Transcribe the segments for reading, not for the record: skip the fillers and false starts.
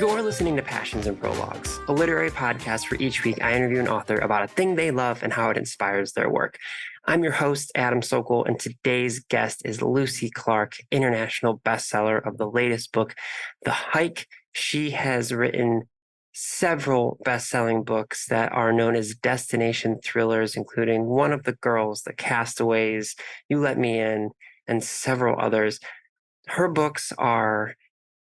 You're listening to Passions and Prologues, a literary podcast where each week I interview an author about a thing they love and how it inspires their work. I'm your host, Adam Sokol, and today's guest is Lucy Clarke, international bestseller of the latest book, The Hike. She has written several best-selling books that are known as destination thrillers, including One of the Girls, The Castaways, You Let Me In, and several others. Her books are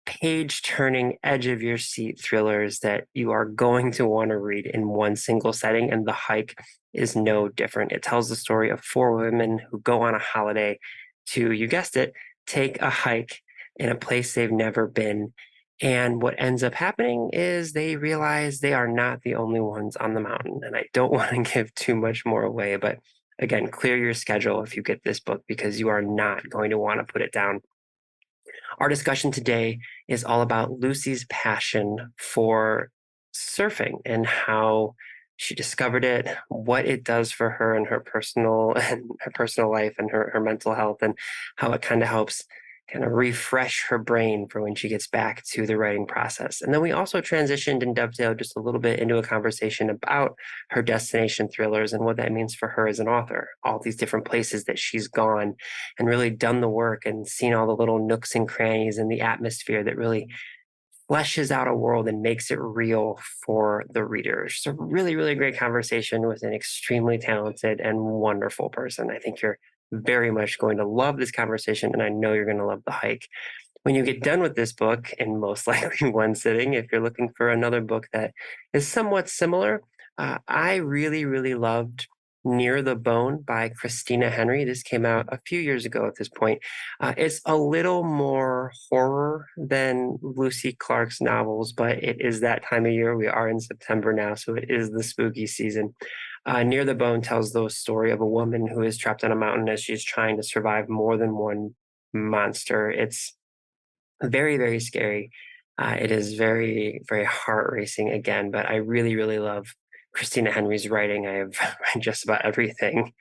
page-turning, edge-of-your-seat thrillers that you are going to want to read in one single setting, and The Hike is no different. It tells the story of four women who go on a holiday to, you guessed it, take a hike in a place they've never been. And what ends up happening is they realize they are not the only ones on the mountain. And I don't want to give too much more away, but again, clear your schedule if you get this book because you are not going to want to put it down. Our discussion today is all about Lucy's passion for surfing and how she discovered it, what it does for her and her personal life and her mental health, and how it kind of helps kind of refresh her brain for when she gets back to the writing process. And then we also transitioned and dovetailed just a little bit into a conversation about her destination thrillers and what that means for her as an author, all these different places that she's gone and really done the work and seen all the little nooks and crannies and the atmosphere that really fleshes out a world and makes it real for the reader. It's a really, really great conversation with an extremely talented and wonderful person. I think you're very much going to love this conversation, and I know you're going to love The Hike. When you get done with this book, in most likely one sitting, if you're looking for another book that is somewhat similar, I really, really loved Near the Bone by Christina Henry. This came out a few years ago at this point. It's a little more horror than Lucy Clarke's novels, but it is that time of year. We are in September now, so it is the spooky season. Near the Bone tells the story of a woman who is trapped on a mountain as she's trying to survive more than one monster. It's very, very scary. It is very, very heart-racing again, but I really, really love Christina Henry's writing. I have read just about everything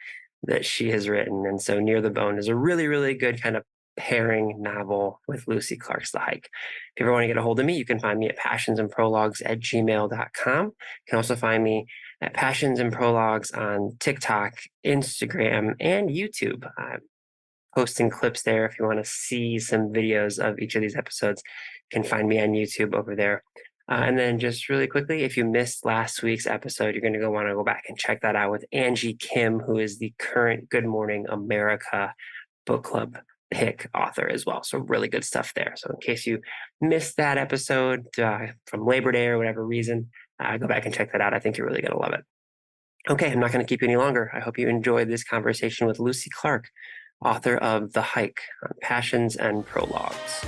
that she has written. And so Near the Bone is a really, really good kind of pairing novel with Lucy Clarke's The Hike. If you ever want to get a hold of me, you can find me at passionsandprologues@gmail.com. You can also find me at Passions and Prologues on TikTok, Instagram, and YouTube. I'm posting clips there. If you want to see some videos of each of these episodes, you can find me on YouTube over there. And then just really quickly, if you missed last week's episode, you're going to want to go back and check that out with Angie Kim, who is the current Good Morning America book club pick author as well. So really good stuff there. So in case you missed that episode from Labor Day or whatever reason, go back and check that out. I think you're really going to love it. Okay, I'm not going to keep you any longer. I hope you enjoyed this conversation with Lucy Clarke, author of The Hike on Passions and Prologues.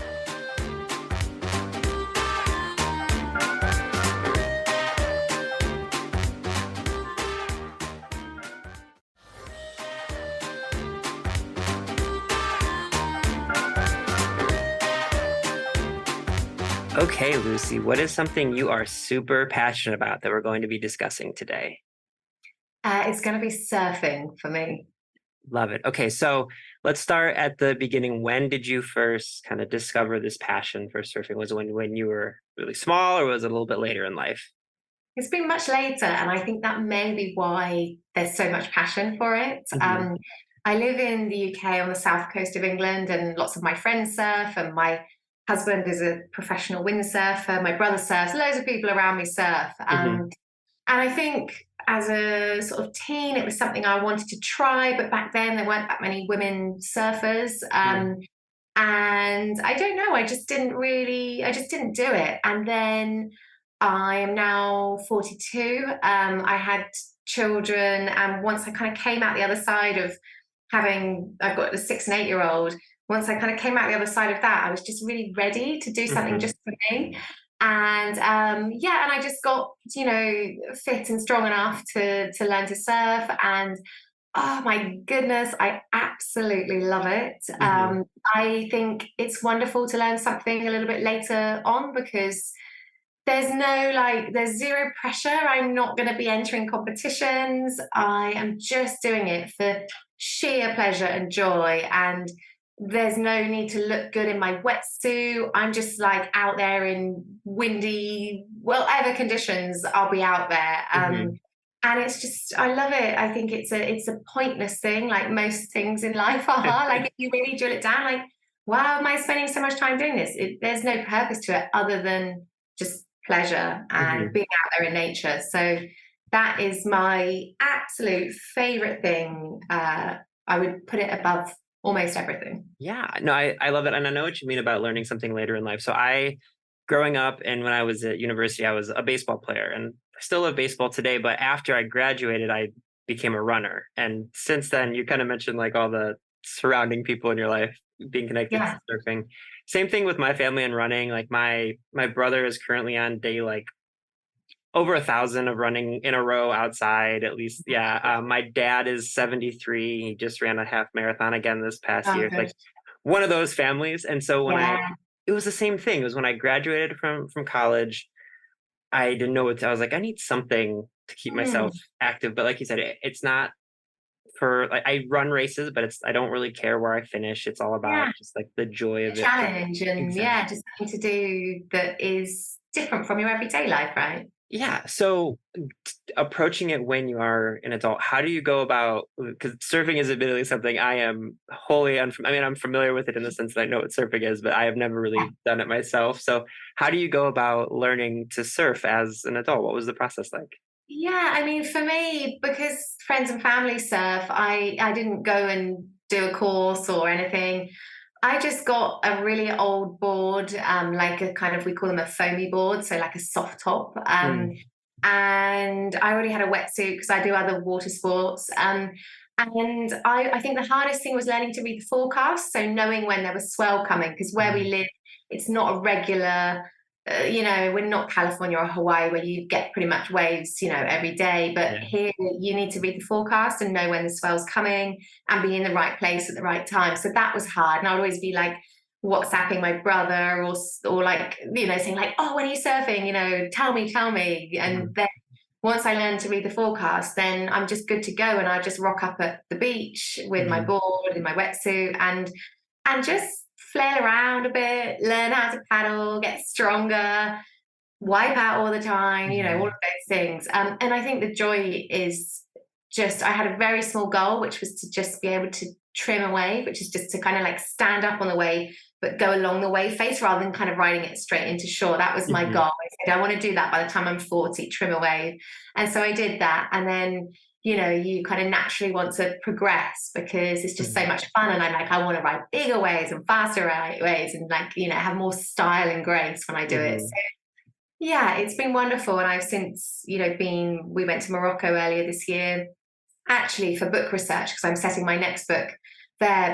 Okay, Lucy, what is something you are super passionate about that we're going to be discussing today? It's going to be surfing for me. Love it. Okay, so let's start at the beginning. When did you first kind of discover this passion for surfing? Was it when you were really small, or was it a little bit later in life? It's been much later, and I think that may be why there's so much passion for it. Mm-hmm. I live in the UK on the south coast of England, and lots of my friends surf, and my husband is a professional windsurfer. My brother surfs. Loads of people around me surf. Mm-hmm. And I think as a sort of teen, it was something I wanted to try, but back then there weren't that many women surfers. And I don't know, I just didn't do it. And then I am now 42. I had children, and once I kind of came out the other side of I've got a 6 and 8-year-old. Once I kind of came out the other side of that, I was just really ready to do something just for me. And and I just got, fit and strong enough to learn to surf. And oh my goodness, I absolutely love it. I think it's wonderful to learn something a little bit later on because there's zero pressure. I'm not going to be entering competitions. I am just doing it for sheer pleasure and joy. And there's no need to look good in my wetsuit. I'm just like out there in windy, whatever conditions, I'll be out there. Hmm. And it's just, I love it. I think it's a pointless thing, like most things in life are. Like if you really drill it down, like, why am I spending so much time doing this? There's no purpose to it other than just pleasure and Hmm. being out there in nature. So that is my absolute favorite thing. I would put it above almost everything. Yeah, no, I love it. And I know what you mean about learning something later in life. So growing up and when I was at university, I was a baseball player and I still love baseball today. But after I graduated, I became a runner. And since then, you kind of mentioned like all the surrounding people in your life being connected to Yeah. surfing. Same thing with my family and running. Like my brother is currently on day like over 1,000 of running in a row outside at least. Yeah. My dad is 73. He just ran a half marathon again this past Oh, year. It's good. like one of those families. And so Yeah. it was the same thing. It was when I graduated from college. I didn't know I was like, I need something to keep myself Hmm. active. But like you said, it's not for like I run races, but I don't really care where I finish. It's all about Yeah. just like the joy A of it. challenge and Exactly. yeah, just something to do that is different from your everyday life, right? Yeah. So approaching it when you are an adult, how do you go about, because surfing is admittedly something I am wholly unfamiliar. I mean, I'm familiar with it in the sense that I know what surfing is, but I have never really done it myself. So how do you go about learning to surf as an adult? What was the process like? Yeah, I mean, for me, because friends and family surf, I didn't go and do a course or anything. I just got a really old board, like a kind of, we call them a foamy board, so like a soft top. Mm, And I already had a wetsuit because I do other water sports. And I think the hardest thing was learning to read the forecast, so knowing when there was swell coming, because where we mm, live, it's not a regular we're not California or Hawaii where you get pretty much waves, every day. But yeah. here you need to read the forecast and know when the swell's coming and be in the right place at the right time. So that was hard. And I would always be like WhatsApping my brother or like, saying like, oh, when are you surfing? Tell me. And Mhm, then once I learned to read the forecast, then I'm just good to go. And I just rock up at the beach with my mhm, board in my wetsuit and just flail around a bit, learn how to paddle, get stronger, wipe out all the time, all of mhm, those things. And I think the joy is just, I had a very small goal, which was to just be able to trim a wave, which is just to kind of like stand up on the wave, but go along the wave face rather than kind of riding it straight into shore. That was my mhm, goal. I said, I want to do that by the time I'm 40, trim a wave. And so I did that. And then you kind of naturally want to progress because it's just so mhm, much fun. And I'm like, I want to ride bigger waves and faster waves and like, have more style and grace when I do it. mhm. So yeah, it's been wonderful. And I've since, we went to Morocco earlier this year, actually for book research, because I'm setting my next book there.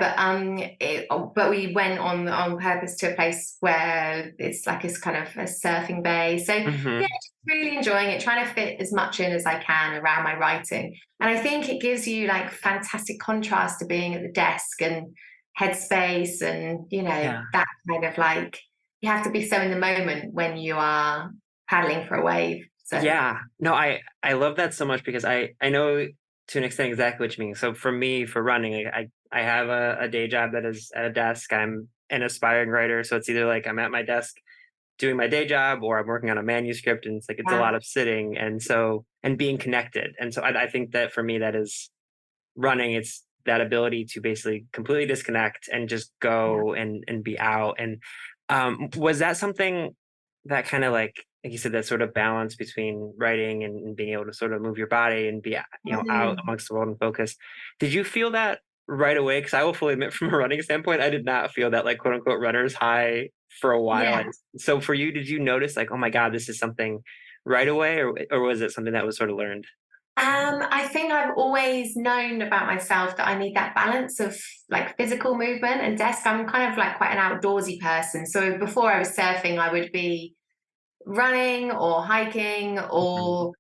But we went on purpose to a place where it's like it's kind of a surfing bay. So yeah, Mhm. just really enjoying it, trying to fit as much in as I can around my writing. And I think it gives you like fantastic contrast to being at the desk and headspace and, Yeah. that kind of like you have to be so in the moment when you are paddling for a wave. So Yeah. No, I love that so much because I know to an extent exactly what you mean. So for me, for running, like, I have a day job that is at a desk. I'm an aspiring writer, so it's either like I'm at my desk doing my day job or I'm working on a manuscript, and it's like it's a yeah, lot of sitting and being connected. And so I think that for me that is running. It's that ability to basically completely disconnect and just yeah. go and be out. And was that something that kind of like you said, that sort of balance between writing and being able to sort of move your body and be out Mm. amongst the world and focus? Did you feel that right away? Because I will fully admit, from a running standpoint, I did not feel that like quote unquote runner's high for a while. Yeah. So for you, did you notice like, oh my God, this is something right away, or was it something that was sort of learned? I think I've always known about myself that I need that balance of like physical movement and desk. I'm kind of like quite an outdoorsy person. So before I was surfing, I would be running or hiking Mhm. or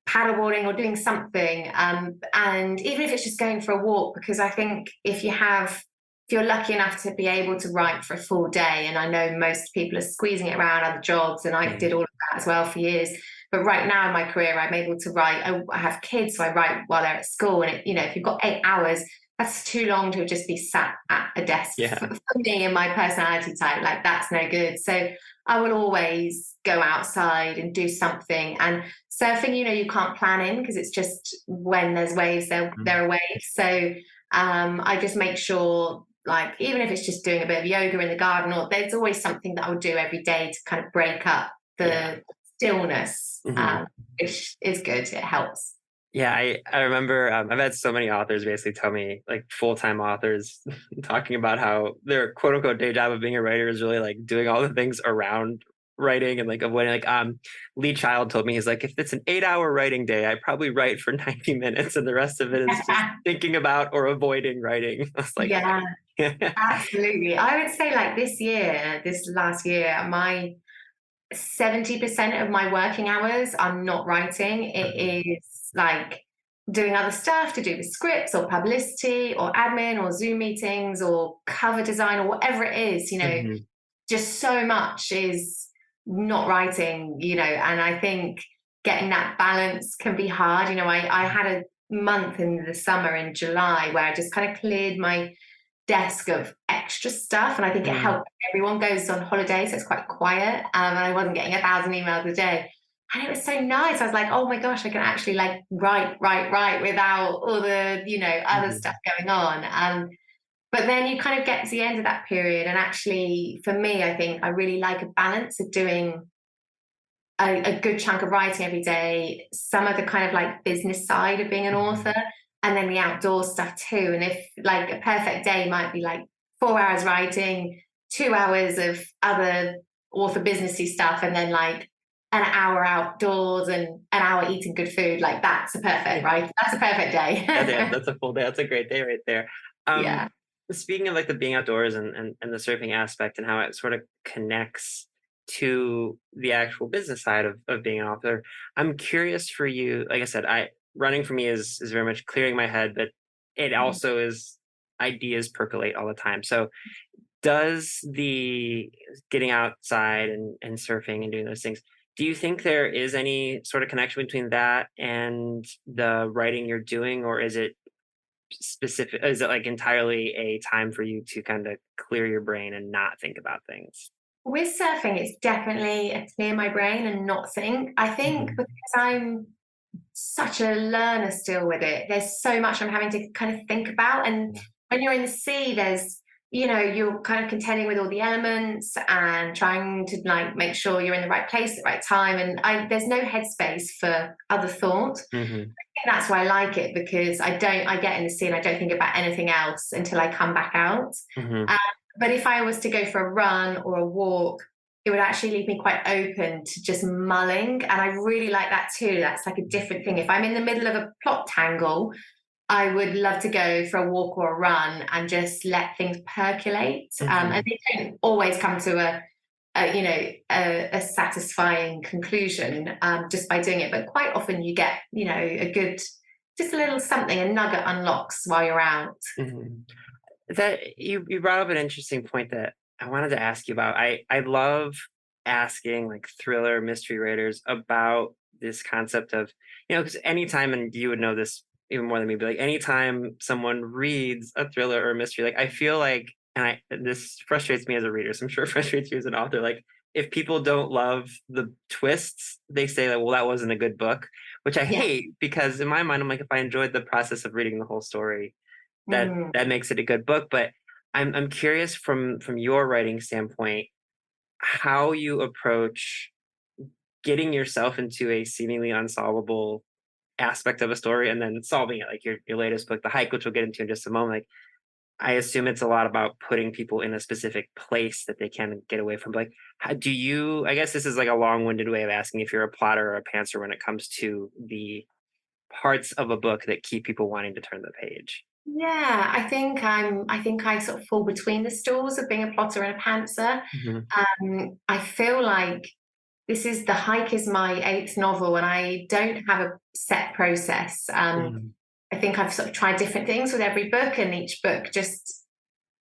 paddleboarding or doing something. And even if it's just going for a walk, because I think if you're lucky enough to be able to write for a full day, and I know most people are squeezing it around other jobs, and I Yeah. did all of that as well for years. But right now in my career, I'm able to write. I have kids, so I write while they're at school. And if you've got 8 hours, that's too long to just be sat at a desk Yeah. for me and my personality type. Like, that's no good. So I will always go outside and do something. And surfing, you can't plan in, because it's just when there's waves, there are waves. So I just make sure, like, even if it's just doing a bit of yoga in the garden, or there's always something that I would do every day to kind of break up the stillness, which is good. It helps. Yeah, I remember I've had so many authors basically tell me, like full-time authors, talking about how their quote unquote day job of being a writer is really like doing all the things around writing and like avoiding, like Lee Child told me, he's like, if it's an 8-hour writing day, I probably write for 90 minutes and the rest of it is just thinking about or avoiding writing. I was like, Yeah, absolutely. I would say, like, this last year, my 70% of my working hours, I'm not writing. It is like doing other stuff to do with scripts or publicity or admin or Zoom meetings or cover design or whatever it is, just so much is not writing, and I think getting that balance can be hard. I had a month in the summer in July where I just kind of cleared my desk of extra stuff, and I think it helped. Everyone goes on holiday, so it's quite quiet, and I wasn't getting 1,000 emails a day, and it was so nice. I was like, oh my gosh, I can actually like write without all the other stuff going on. But then you kind of get to the end of that period, and actually for me, I think I really like a balance of doing a good chunk of writing every day, some of the kind of like business side of being an author, and then the outdoor stuff too. And if, like, a perfect day might be like 4 hours writing, 2 hours of other author businessy stuff, and then like an hour outdoors and an hour eating good food, like that's a perfect, right? That's a perfect day. that's a full day. That's a great day right there. Yeah. Speaking of like the being outdoors and the surfing aspect and how it sort of connects to the actual business side of being an author, I'm curious for you. Like I said, running for me is very much clearing my head, but it also is ideas percolate all the time. So does the getting outside and surfing and doing those things, do you think there is any sort of connection between that and the writing you're doing, or is it specific? Is it like entirely a time for you to kind of clear your brain and not think about things? With surfing, it's definitely a clear my brain and not think. I think because I'm such a learner still with it, there's so much I'm having to kind of think about. And when you're in the sea, you're kind of contending with all the elements and trying to like make sure you're in the right place at the right time. And there's no headspace for other thought. I think that's why I like it, because I get in the sea and I don't think about anything else until I come back out. But if I was to go for a run or a walk, it would actually leave me quite open to just mulling. And I really like that too. That's like a different thing. If I'm in the middle of a plot tangle, I would love to go for a walk or a run and just let things percolate. And they don't always come to a satisfying conclusion just by doing it. But quite often you get, just a little something, a nugget unlocks while you're out. That you brought up an interesting point that I wanted to ask you about. I love asking like thriller mystery writers about this concept of, because anytime, and you would know this even more than me, but like anytime someone reads a thriller or a mystery, like I feel like, this frustrates me as a reader, so I'm sure it frustrates you as an author, like if people don't love the twists, they say that, well, that wasn't a good book, which I hate, because in my mind, I'm like, if I enjoyed the process of reading the whole story, that makes it a good book. But I'm curious from your writing standpoint, how you approach getting yourself into a seemingly unsolvable aspect of a story and then solving it, like your latest book, The Hike, which we'll get into in just a moment. Like, I assume it's a lot about putting people in a specific place that they can get away from. Like, how do you, I guess this is like a long-winded way of asking if you're a plotter or a pantser when it comes to the parts of a book that keep people wanting to turn the page. Yeah, I think I sort of fall between the stools of being a plotter and a pantser. I feel like The Hike is my 8th novel, and I don't have a set process. I think I've sort of tried different things with every book, and each book just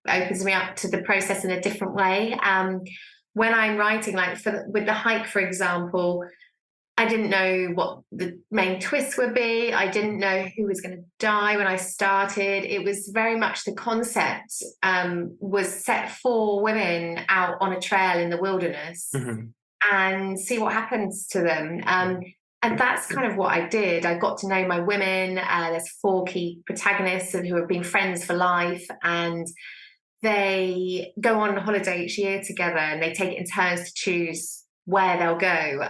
opens me up to the process in a different way. When I'm writing, like with The Hike, for example, I didn't know what the main twist would be. I didn't know who was going to die when I started. It was very much the concept was set for women out on a trail in the wilderness Mhm. and see what happens to them. And that's kind of what I did. I got to know my women. There's four key protagonists who have been friends for life, and they go on holiday each year together, and they take it in turns to choose where they'll go.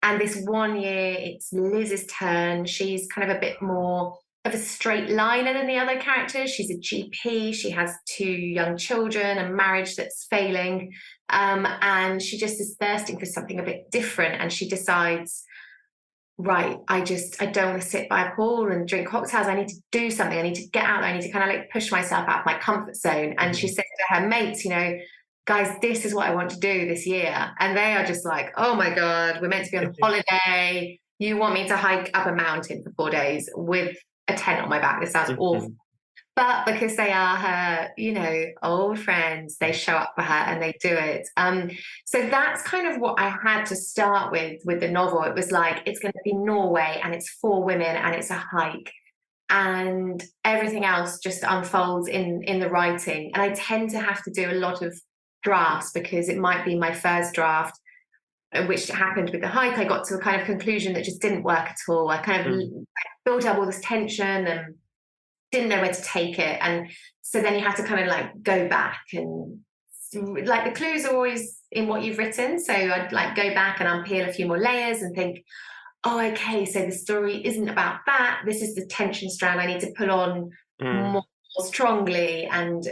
And this one year, it's Liz's turn. She's kind of a bit more of a straight liner than the other characters. She's a GP. She has two young children, a marriage that's failing. And she just is thirsting for something a bit different. And she decides, right, I don't want to sit by a pool and drink cocktails. I need to do something. I need to get out. I need to kind of like push myself out of my comfort zone. And she says to her mates, guys, this is what I want to do this year. And they are just like, oh my God, we're meant to be on holiday. You want me to hike up a mountain for 4 days with a tent on my back. This sounds awful. But because they are her, old friends, they show up for her and they do it. So that's kind of what I had to start with the novel. It was like, it's going to be Norway and it's for women and it's a hike. And everything else just unfolds in the writing. And I tend to have to do a lot of drafts because it might be my first draft, which happened with the hike. I got to a kind of conclusion that just didn't work at all. I kind of built up all this tension and didn't know where to take it. And so then you have to kind of like go back, and like the clues are always in what you've written. So I'd like go back and unpeel a few more layers and think, oh, okay, so the story isn't about that. This is the tension strand I need to pull on more strongly. And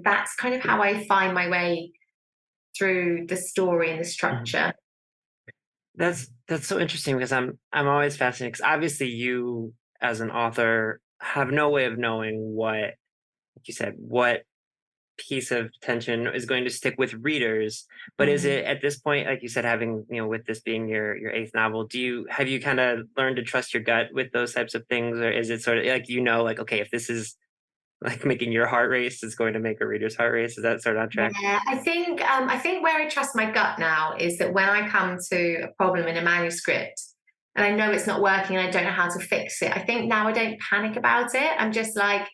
that's kind of how I find my way through the story and the structure. That's so interesting because I'm always fascinated because obviously you as an author have no way of knowing what, like you said, what piece of tension is going to stick with readers. But is it at this point, like you said, having, with this being your eighth novel, have you kind of learned to trust your gut with those types of things? Or is it sort of like, like, okay, if this is like making your heart race, it's going to make a reader's heart race? Is that sort of on track? Yeah, I think where I trust my gut now is that when I come to a problem in a manuscript and I know it's not working and I don't know how to fix it, I think now I don't panic about it. I'm just like,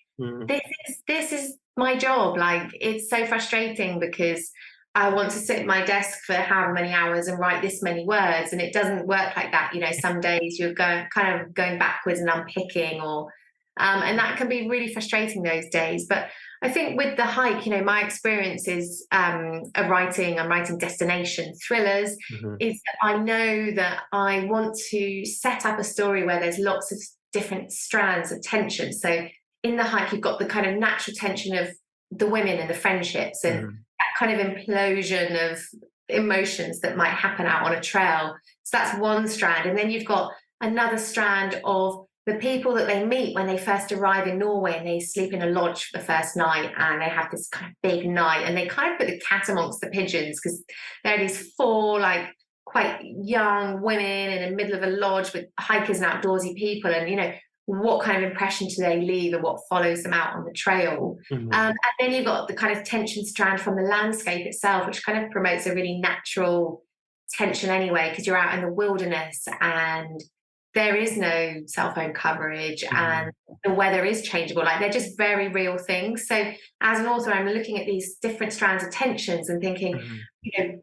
this is my job. Like, it's so frustrating because I want to sit at my desk for however many hours and write this many words, and it doesn't work like that. Some days you're kind of going backwards and unpicking, or and that can be really frustrating those days. But I think with the hike, my experience is I'm writing destination thrillers, is that I know that I want to set up a story where there's lots of different strands of tension. So in the hike, you've got the kind of natural tension of the women and the friendships and that kind of implosion of emotions that might happen out on a trail. So that's one strand. And then you've got another strand of the people that they meet when they first arrive in Norway, and they sleep in a lodge for the first night and they have this kind of big night, and they kind of put the cat amongst the pigeons because there are these four like quite young women in the middle of a lodge with hikers and outdoorsy people, and what kind of impression do they leave and what follows them out on the trail. And then you've got the kind of tension strand from the landscape itself, which kind of promotes a really natural tension anyway, because you're out in the wilderness and there is no cell phone coverage and the weather is changeable. Like, they're just very real things. So as an author, I'm looking at these different strands of tensions and thinking,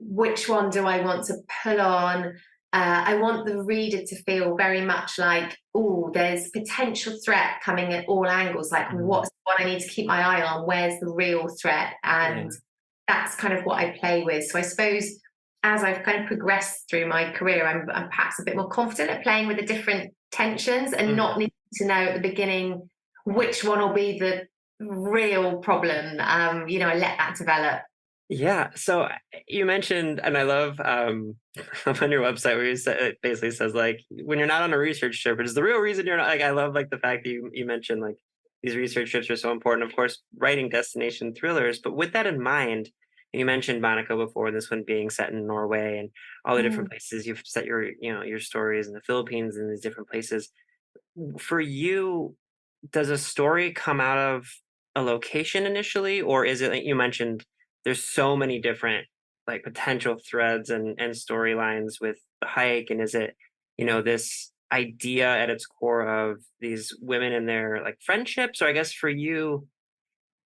which one do I want to pull on? I want the reader to feel very much like, oh, there's potential threat coming at all angles. Like, what's the one I need to keep my eye on? Where's the real threat? And that's kind of what I play with. So I suppose as I've kind of progressed through my career, I'm perhaps a bit more confident at playing with the different tensions and not needing to know at the beginning which one will be the real problem. I let that develop. Yeah. So you mentioned, and I love on your website where it basically says like, when you're not on a research trip, it's the real reason you're not. Like, I love like the fact that you mentioned like these research trips are so important. Of course, writing destination thrillers, but with that in mind, you mentioned Monaco before, this one being set in Norway and all the different places you've set your stories in the Philippines and these different places. For you, does a story come out of a location initially, or is it like you mentioned, there's so many different like potential threads and storylines with the hike? And is it, this idea at its core of these women and their like friendships? Or I guess for you,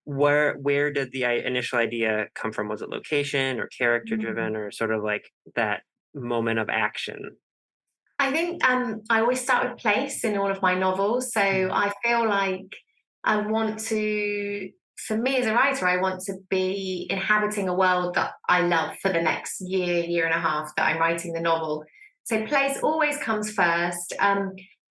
where did the initial idea come from? Was it location or character Mm. driven or sort of like that moment of action? I think I always start with place in all of my novels. So Mhm. I feel like I want to, for me as a writer, I want to be inhabiting a world that I love for the next year, year and a half that I'm writing the novel. So place always comes first.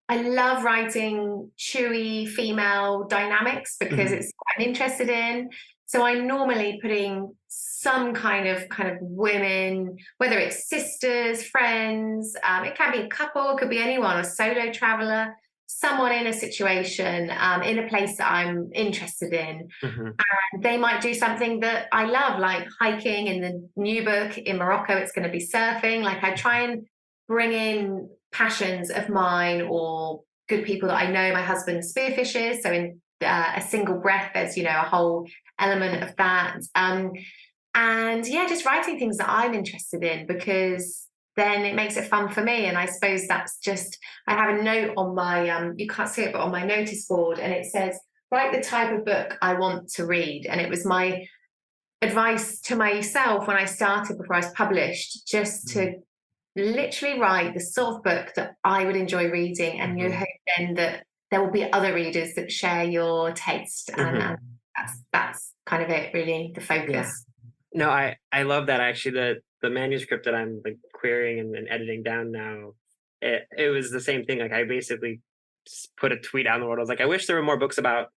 I love writing chewy female dynamics because Mhm. it's what I'm interested in. So I'm normally putting some kind of women, whether it's sisters, friends, it can be a couple, it could be anyone, a solo traveler, someone in a situation, in a place that I'm interested in. Mhm. And they might do something that I love, like hiking. In the new book in Morocco, it's going to be surfing. Like I try and bring in passions of mine or good people that I know. My husband spearfishes, so in a single breath, there's a whole element of that. And yeah, just writing things that I'm interested in because then it makes it fun for me. And I suppose that's just, I have a note on my, you can't see it, but on my notice board, and it says, write the type of book I want to read. And it was my advice to myself when I started before I was published, just Mhm. to literally write the sort of book that I would enjoy reading. And you Mhm. hope then that there will be other readers that share your taste. And Mhm. that's kind of it, really, the Yeah. focus. No, I love that actually. The manuscript that I'm like querying and editing down now, it was the same thing. Like I basically put a tweet out in the world. I was like, I wish there were more books about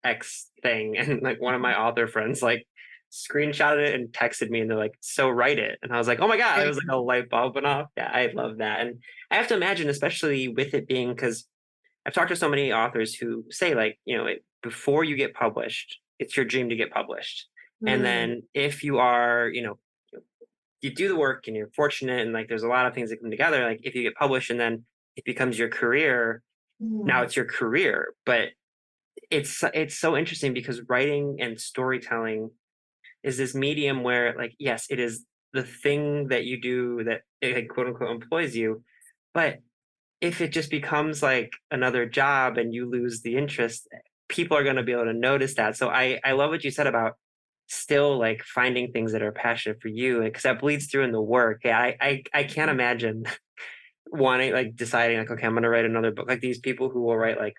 X thing. And like one of my author friends like screenshotted it and texted me and they're like, so write it. And I was like, oh my God, it Really was like a light bulb went off. Yeah, I love that. And I have to imagine, especially with it being because I've talked to so many authors who say like, before you get published, it's your dream to get published. And mm, then if you are, you do the work and you're fortunate and like there's a lot of things that come together, like if you get published and then it becomes your career, now mm, it's your career. But it's so interesting because writing and storytelling is this medium where like yes, it is the thing that you do that like, quote unquote employs you, but if it just becomes like another job and you lose the interest, people are going to be able to notice that. So I love what you said about still like finding things that are passionate for you because that bleeds through in the work. Yeah, I can't imagine wanting like deciding like okay, I'm going to write another book. Like these people who will write like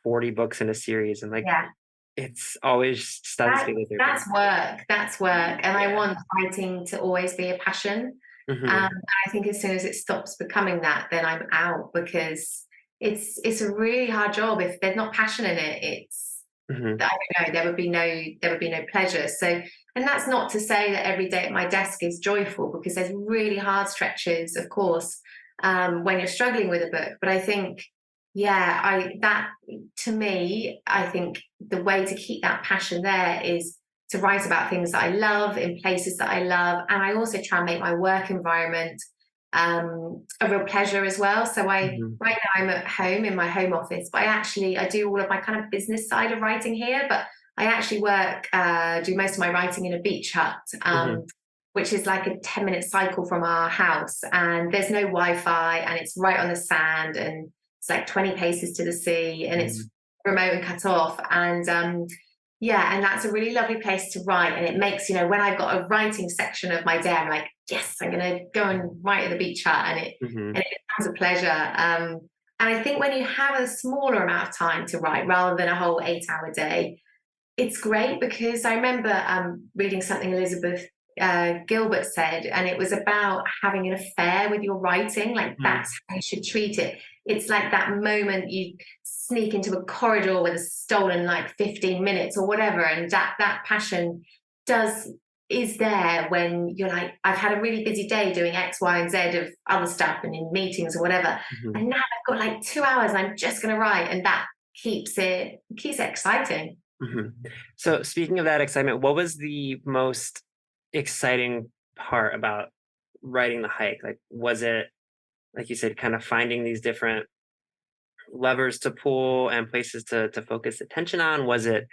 40 books in a series and like yeah. it's always stuns That me that they're doing. that's work. That's work. And I Yeah. want writing to always be a passion. Hmm. And I think as soon as it stops becoming that, then I'm out because it's a really hard job. If there's not passion in it, it's Hmm. I don't know, there would be no pleasure. So, and that's not to say that every day at my desk is joyful because there's really hard stretches, of course, when you're struggling with a book. But I think, yeah, I that to me, I think the way to keep that passion there is to write about things that I love in places that I love, and I also try and make my work environment a real pleasure as well. So I Hmm. right now I'm at home in my home office, but I do all of my kind of business side of writing here, but I actually do most of my writing in a beach hut, Hmm. which is like a 10-minute cycle from our house, and there's no Wi-Fi, and it's right on the sand, and it's like 20 paces to the sea, and it's Hmm. remote and cut off, and yeah, and that's a really lovely place to write. And it makes, when I've got a writing section of my day, I'm like, yes, I'm going to go and write at the beach hut. Hmm. And it becomes a pleasure. And I think when you have a smaller amount of time to write rather than a whole 8-hour day, it's great because I remember reading something Elizabeth Gilbert said, and it was about having an affair with your writing. Like Hmm. that's how you should treat it. It's like that moment you sneak into a corridor with a stolen like 15 minutes or whatever, and that passion does is there when you're like, I've had a really busy day doing X, Y, and Z of other stuff and in meetings or whatever, Hmm. and now I've got like 2 hours and I'm just going to write, and that keeps it exciting. Hmm. So speaking of that excitement, what was the most exciting part about writing the hike? Like, was it, like you said, kind of finding these different levers to pull and places to focus attention on? Was it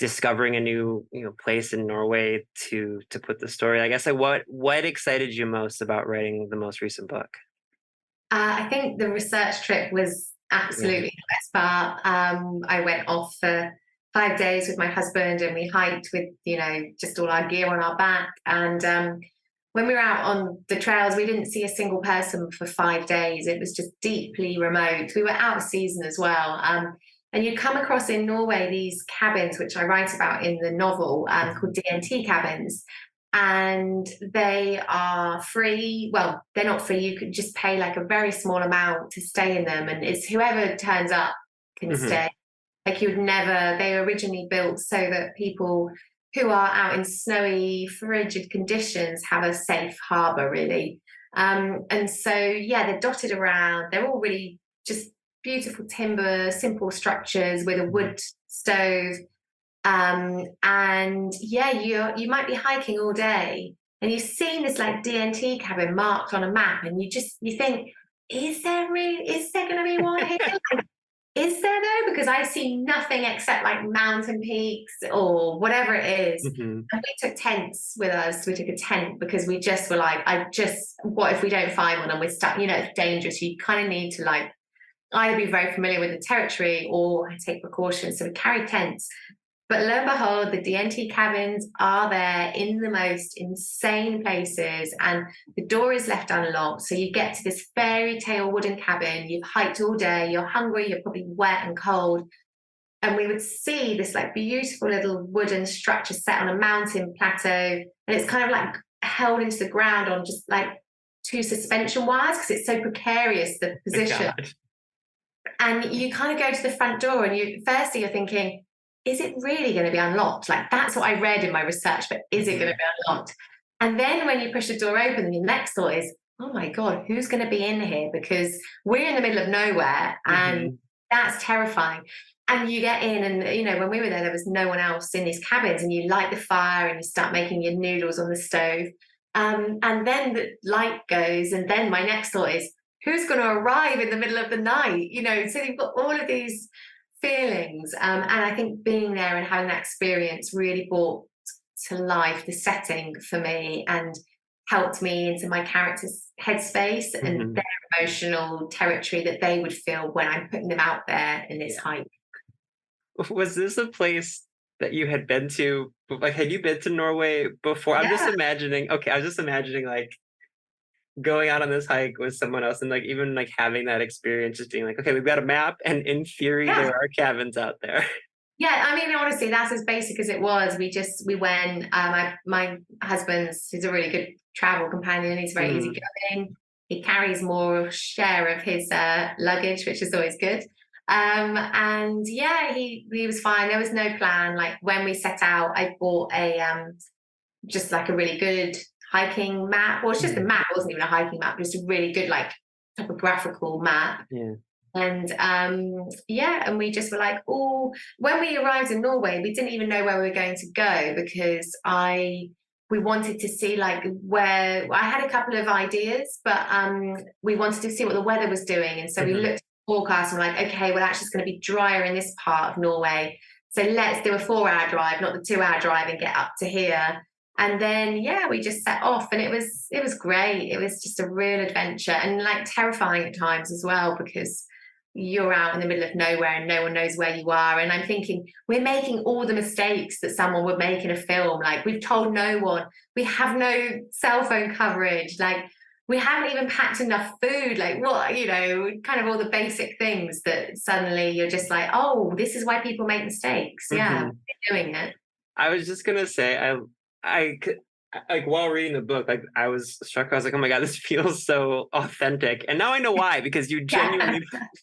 discovering a new place in Norway to put the story. I guess like what excited you most about writing the most recent book? I think the research trip was absolutely the best part. I went off for 5 days with my husband, and we hiked with just all our gear on our back. And when we were out on the trails, we didn't see a single person for 5 days. It was just deeply remote. We were out of season as well. And you come across in Norway these cabins, which I write about in the novel, called DNT cabins. And they are free. Well, they're not free. You could just pay like a very small amount to stay in them. And it's whoever turns up can stay. Like you would never, they were originally built so that people who are out in snowy, frigid conditions have a safe harbour, really. And so, yeah, they're dotted around. They're all really just beautiful timber, simple structures with a wood stove. And yeah, you might be hiking all day and you've seen this like DNT cabin marked on a map, and you think, is there going to be one here? Is there though? Because I see nothing except like mountain peaks or whatever it is. And we took tents with us. We took a tent because we just were like, what if we don't find one and we're stuck? It's dangerous. You kind of need to like either be very familiar with the territory or take precautions. So we carried tents. But lo and behold, the DNT cabins are there in the most insane places, and the door is left unlocked. So you get to this fairy tale wooden cabin. You've hiked all day. You're hungry. You're probably wet and cold. And we would see this like beautiful little wooden structure set on a mountain plateau. And it's kind of like held into the ground on just like two suspension wires because it's so precarious, the position. And you kind of go to the front door and you're thinking, is it really going to be unlocked? Like that's what I read in my research, but is it going to be unlocked? And then when you push the door open, your next thought is, oh my God, who's going to be in here? Because we're in the middle of nowhere and that's terrifying. And you get in and, when we were there was no one else in these cabins, and you light the fire and you start making your noodles on the stove. And then the light goes. And then my next thought is, who's going to arrive in the middle of the night? So you've got all of these feelings, and I think being there and having that experience really brought to life the setting for me and helped me into my character's headspace and their emotional territory that they would feel when I'm putting them out there in this hike. Was this a place that you had been to? Like, had you been to Norway before? Yeah. I was just imagining like going out on this hike with someone else and like even like having that experience, just being like, okay, we've got a map and in theory there are cabins out there. Yeah, I mean, honestly, that's as basic as it was. We went, my husband's, he's a really good travel companion. He's very easygoing. He carries more share of his luggage, which is always good. And yeah, he was fine. There was no plan. Like when we set out, I bought just like a really good hiking map. Well, it's just a map. It wasn't even a hiking map, just a really good like topographical map. And and we just were like, oh, when we arrived in Norway, we didn't even know where we were going to go because we wanted to see like where I had a couple of ideas, but we wanted to see what the weather was doing. And so we looked at the forecast and we're like, okay, well, actually it's going to be drier in this part of Norway. So let's do a 4-hour drive, not the 2-hour drive, and get up to here. And then, we just set off, and it was great. It was just a real adventure, and like terrifying at times as well, because you're out in the middle of nowhere and no one knows where you are. And I'm thinking, we're making all the mistakes that someone would make in a film. Like, we've told no one, we have no cell phone coverage, like we haven't even packed enough food, like what, kind of all the basic things that suddenly you're just like, oh, this is why people make mistakes. Yeah, they're doing it. I was just gonna say, I like while reading the book, like I was struck. I was like, oh my God, this feels so authentic. And now I know why, because you genuinely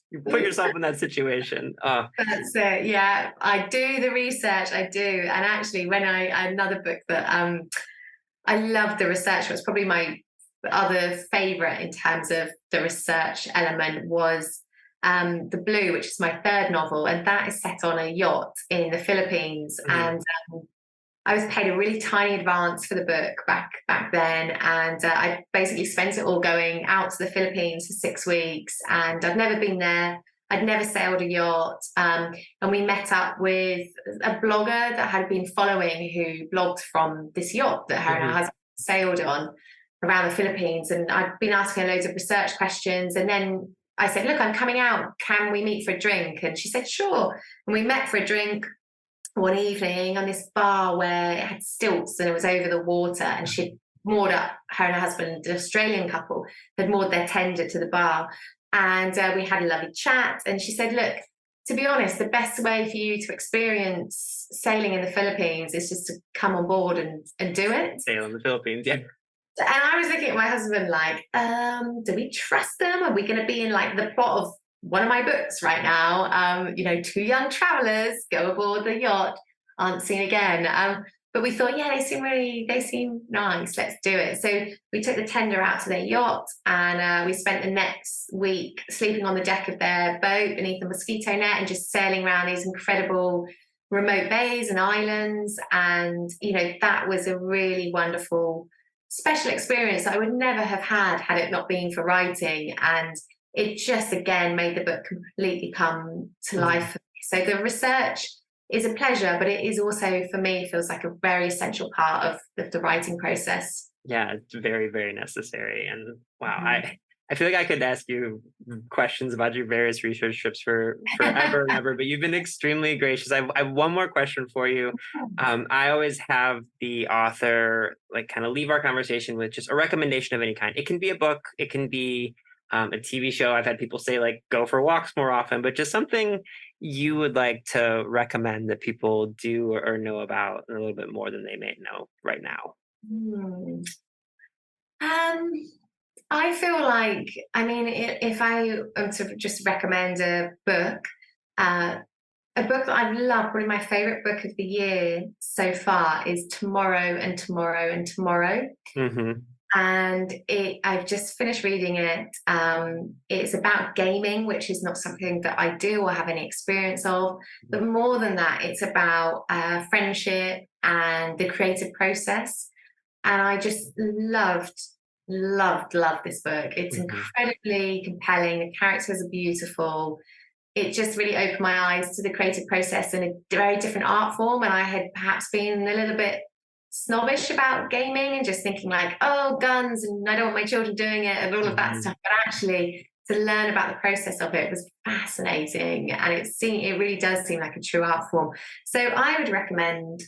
you put yourself in that situation. That's it. Yeah, I do the research. I do. And actually, when another book that I love the research, was probably my other favorite in terms of the research element, was The Blue, which is my third novel. And that is set on a yacht in the Philippines. And I was paid a really tiny advance for the book back then, and I basically spent it all going out to the Philippines for 6 weeks, and I've never been there. I'd never sailed a yacht. And we met up with a blogger that had been following, who blogged from this yacht that her and her husband sailed on around the Philippines. And I'd been asking her loads of research questions. And then I said, look, I'm coming out. Can we meet for a drink? And she said, sure. And we met for a drink one evening on this bar where it had stilts and it was over the water, and she'd moored up, her and her husband, an Australian couple, had moored their tender to the bar. And we had a lovely chat. And she said, look, to be honest, the best way for you to experience sailing in the Philippines is just to come on board and do it. Sail in the Philippines, yeah. And I was looking at my husband like, do we trust them? Are we going to be in like the plot of one of my books right now? Two young travelers go aboard the yacht, aren't seen again. But we thought, yeah, they seem nice. Let's do it. So we took the tender out to their yacht, and we spent the next week sleeping on the deck of their boat beneath a mosquito net and just sailing around these incredible remote bays and islands. And, that was a really wonderful, special experience that I would never have had it not been for writing. And it just, again, made the book completely come to life. So the research is a pleasure, but it is also, for me, feels like a very essential part of the writing process. Yeah, it's very, very necessary. And wow, I feel like I could ask you questions about your various research trips for forever and ever, but you've been extremely gracious. I have one more question for you. I always have the author kind of leave our conversation with just a recommendation of any kind. It can be a book, it can be a TV show. I've had people say go for walks more often, but just something you would like to recommend that people do or know about a little bit more than they may know right now. I feel like, if I am to just recommend a book that I've loved, probably my favorite book of the year so far is Tomorrow and Tomorrow and Tomorrow. And I've just finished reading it. It's about gaming, which is not something that I do or have any experience of. But more than that, it's about friendship and the creative process. And I just loved this book. It's incredibly compelling. The characters are beautiful. It just really opened my eyes to the creative process in a very different art form. And I had perhaps been a little bit snobbish about gaming and just thinking guns, and I don't want my children doing it and all of that stuff. But actually, to learn about the process of it was fascinating, and it really does seem like a true art form. So I would recommend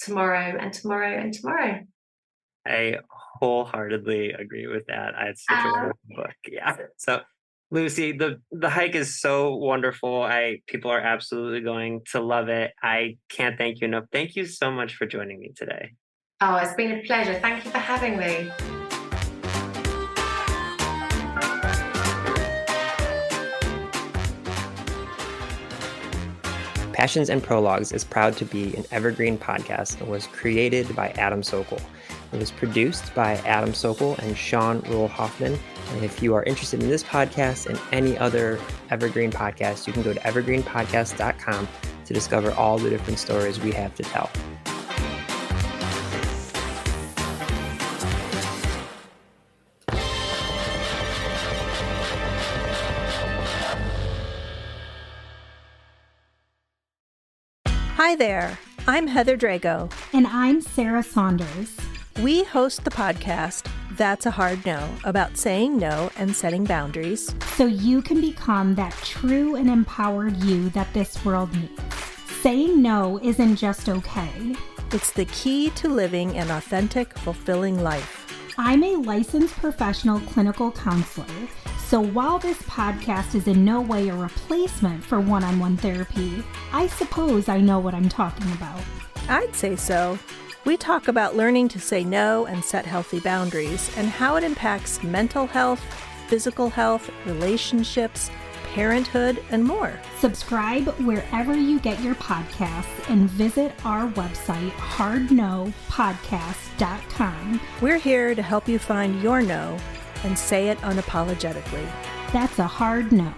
Tomorrow and Tomorrow and Tomorrow. I wholeheartedly agree with that. It's such a wonderful book. Yeah. So Lucy, the hike is so wonderful. People are absolutely going to love it. I can't thank you enough. Thank you so much for joining me today. Oh, it's been a pleasure. Thank you for having me. Passions and Prologues is proud to be an evergreen podcast and was created by Adam Sokol. It was produced by Adam Sokol and Sean Rule Hoffman. And if you are interested in this podcast and any other evergreen podcast, you can go to evergreenpodcast.com to discover all the different stories we have to tell. Hi there, I'm Heather Drago. And I'm Sarah Saunders. We host the podcast, That's a Hard No, about saying no and setting boundaries. So you can become that true and empowered you that this world needs. Saying no isn't just okay. It's the key to living an authentic, fulfilling life. I'm a licensed professional clinical counselor. So while this podcast is in no way a replacement for one-on-one therapy, I suppose I know what I'm talking about. I'd say so. We talk about learning to say no and set healthy boundaries and how it impacts mental health, physical health, relationships, parenthood, and more. Subscribe wherever you get your podcasts and visit our website, hardnopodcast.com. We're here to help you find your no and say it unapologetically. That's a hard no.